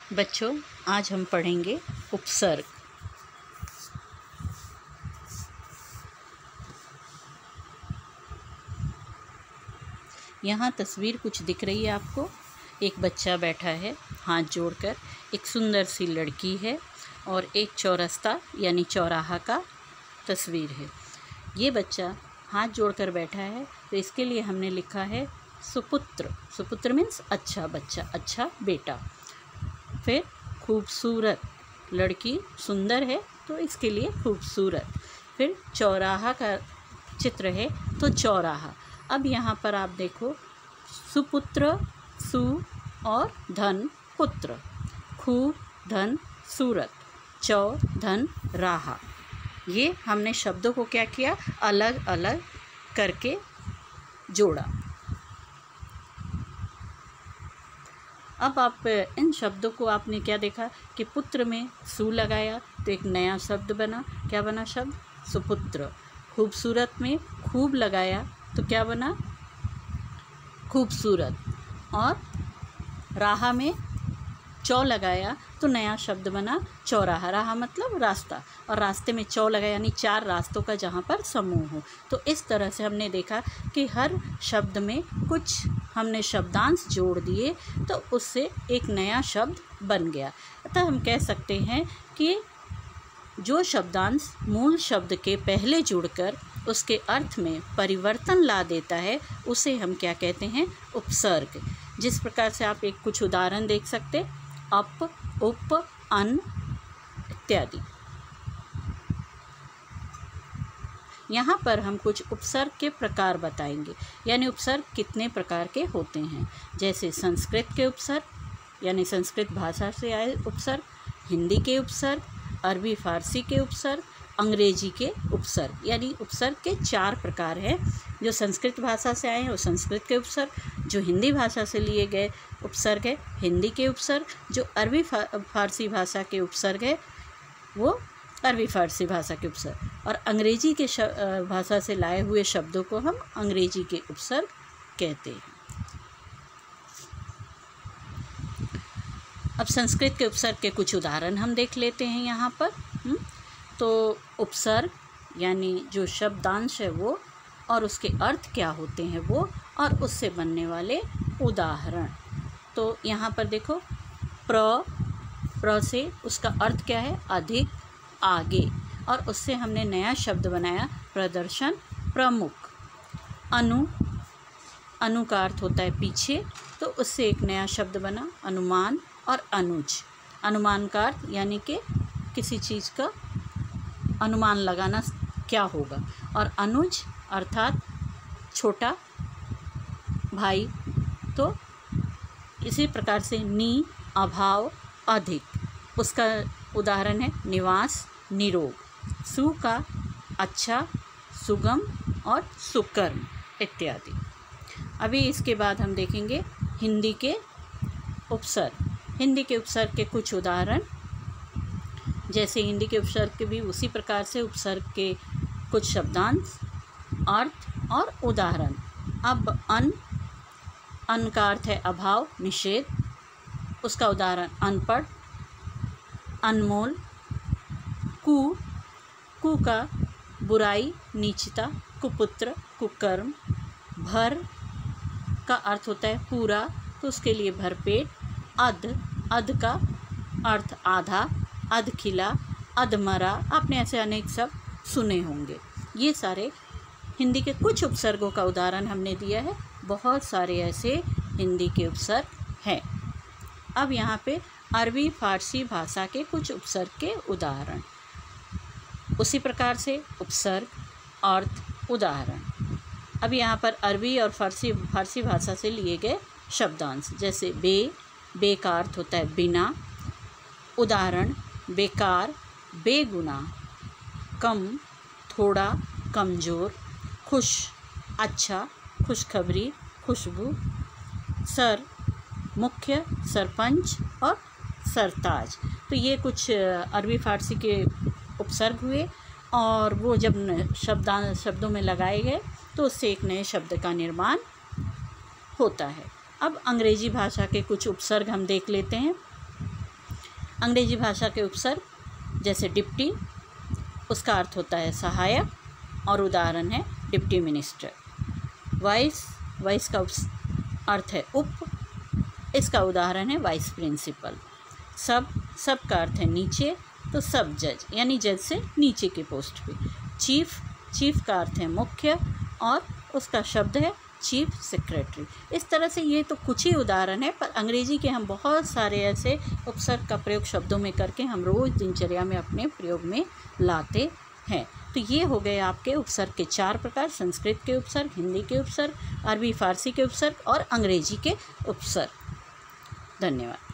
बच्चों, आज हम पढ़ेंगे उपसर्ग। यहाँ तस्वीर कुछ दिख रही है आपको। एक बच्चा बैठा है हाथ जोड़कर, एक सुंदर सी लड़की है और एक चौरस्ता यानी चौराहा का तस्वीर है। ये बच्चा हाथ जोड़कर बैठा है तो इसके लिए हमने लिखा है सुपुत्र। सुपुत्र मीन्स अच्छा बच्चा, अच्छा बेटा। फिर खूबसूरत, लड़की सुंदर है तो इसके लिए खूबसूरत। फिर चौराहा का चित्र है तो चौराहा। अब यहाँ पर आप देखो, सुपुत्र, सु और धन पुत्र, खूब धन सूरत, चौ धन राहा। ये हमने शब्दों को क्या किया, अलग अलग करके जोड़ा। अब आप इन शब्दों को आपने क्या देखा कि पुत्र में सु लगाया तो एक नया शब्द बना। क्या बना शब्द? सुपुत्र। खूबसूरत में खूब लगाया तो क्या बना? खूबसूरत। और राहा में चौ लगाया तो नया शब्द बना चौराहा। राहा मतलब रास्ता, और रास्ते में चौ लगाया यानी चार रास्तों का जहाँ पर समूह हो। तो इस तरह से हमने देखा कि हर शब्द में कुछ हमने शब्दांश जोड़ दिए तो उससे एक नया शब्द बन गया। अतः हम कह सकते हैं कि जो शब्दांश मूल शब्द के पहले जुड़कर उसके अर्थ में परिवर्तन ला देता है उसे हम क्या कहते हैं? उपसर्ग। जिस प्रकार से आप एक कुछ उदाहरण देख सकते, अप, उप, अन इत्यादि। यहाँ पर हम कुछ उपसर्ग के प्रकार बताएंगे, यानी उपसर्ग कितने प्रकार के होते हैं। जैसे संस्कृत के उपसर्ग यानी संस्कृत भाषा से आए उपसर्ग, हिंदी के उपसर्ग, अरबी फारसी के उपसर्ग, अंग्रेजी के उपसर्ग। यानी उपसर्ग के चार प्रकार हैं। जो संस्कृत भाषा से आए हैं वो संस्कृत के उपसर्ग, जो हिंदी भाषा से लिए गए उपसर्ग है हिंदी के उपसर्ग, जो अरबी फारसी भाषा के उपसर्ग है वो अरबी फारसी भाषा के उपसर्ग, और अंग्रेजी के भाषा से लाए हुए शब्दों को हम अंग्रेजी के उपसर्ग कहते हैं। अब संस्कृत के उपसर्ग के कुछ उदाहरण हम देख लेते हैं यहाँ पर। तो उपसर्ग यानी जो शब्दांश है वो, और उसके अर्थ क्या होते हैं वो, और उससे बनने वाले उदाहरण। तो यहाँ पर देखो, प्र से उसका अर्थ क्या है? अधिक, आगे, और उससे हमने नया शब्द बनाया प्रदर्शन, प्रमुख। अनु का अर्थ होता है पीछे, तो उससे एक नया शब्द बना अनुमान और अनुज। अनुमान का अर्थ यानी कि किसी चीज़ का अनुमान लगाना क्या होगा, और अनुज अर्थात छोटा भाई। तो इसी प्रकार से नी, अभाव, अधिक, उसका उदाहरण है निवास, निरोग। सु का अच्छा, सुगम और सुकर्म इत्यादि। अभी इसके बाद हम देखेंगे हिंदी के उपसर्ग। हिंदी के उपसर्ग के कुछ उदाहरण, जैसे हिंदी के उपसर्ग के भी उसी प्रकार से उपसर्ग के कुछ शब्दांश, अर्थ और उदाहरण। अब अन का अर्थ है अभाव, निषेध, उसका उदाहरण अनपढ़, अनमोल। कु का बुराई, नीचता, कुपुत्र, कुकर्म। भर का अर्थ होता है पूरा, तो उसके लिए भरपेट। अध का अर्थ आधा, अधखिला, अधमरा। आपने ऐसे अनेक शब्द सुने होंगे। ये सारे हिंदी के कुछ उपसर्गों का उदाहरण हमने दिया है। बहुत सारे ऐसे हिंदी के उपसर्ग हैं। अब यहाँ पे अरबी फारसी भाषा के कुछ उपसर्ग के उदाहरण। उसी प्रकार से उपसर्ग, अर्थ, उदाहरण। अब यहाँ पर अरबी और फारसी भाषा से लिए गए शब्दांश, जैसे बे का अर्थ होता है बिना। उदाहरण बेकार, बेगुना। कम, थोड़ा, कमज़ोर। खुश, अच्छा, खुशखबरी, खुशबू। सर, मुख्य, सरपंच और सरताज। तो ये कुछ अरबी फारसी के उपसर्ग हुए, और वो जब शब्दों में लगाए गए तो उससे एक नए शब्द का निर्माण होता है। अब अंग्रेजी भाषा के कुछ उपसर्ग हम देख लेते हैं। अंग्रेजी भाषा के उपसर्ग जैसे डिप्टी, उसका अर्थ होता है सहायक और उदाहरण है डिप्टी मिनिस्टर। वाइस, वाइस का अर्थ है उप, इसका उदाहरण है वाइस प्रिंसिपल। सब, सब का अर्थ है नीचे, तो सब जज यानी जज से नीचे के पोस्ट पे। चीफ, चीफ का अर्थ है मुख्य और उसका शब्द है चीफ सेक्रेटरी। इस तरह से ये तो कुछ ही उदाहरण है, पर अंग्रेजी के हम बहुत सारे ऐसे उपसर्ग का प्रयोग शब्दों में करके हम रोज़ दिनचर्या में अपने प्रयोग में लाते हैं। तो ये हो गए आपके उपसर्ग के 4 प्रकार, संस्कृत के उपसर्ग, हिंदी के उपसर्ग, अरबी फारसी के उपसर्ग और अंग्रेजी के उपसर्ग। धन्यवाद।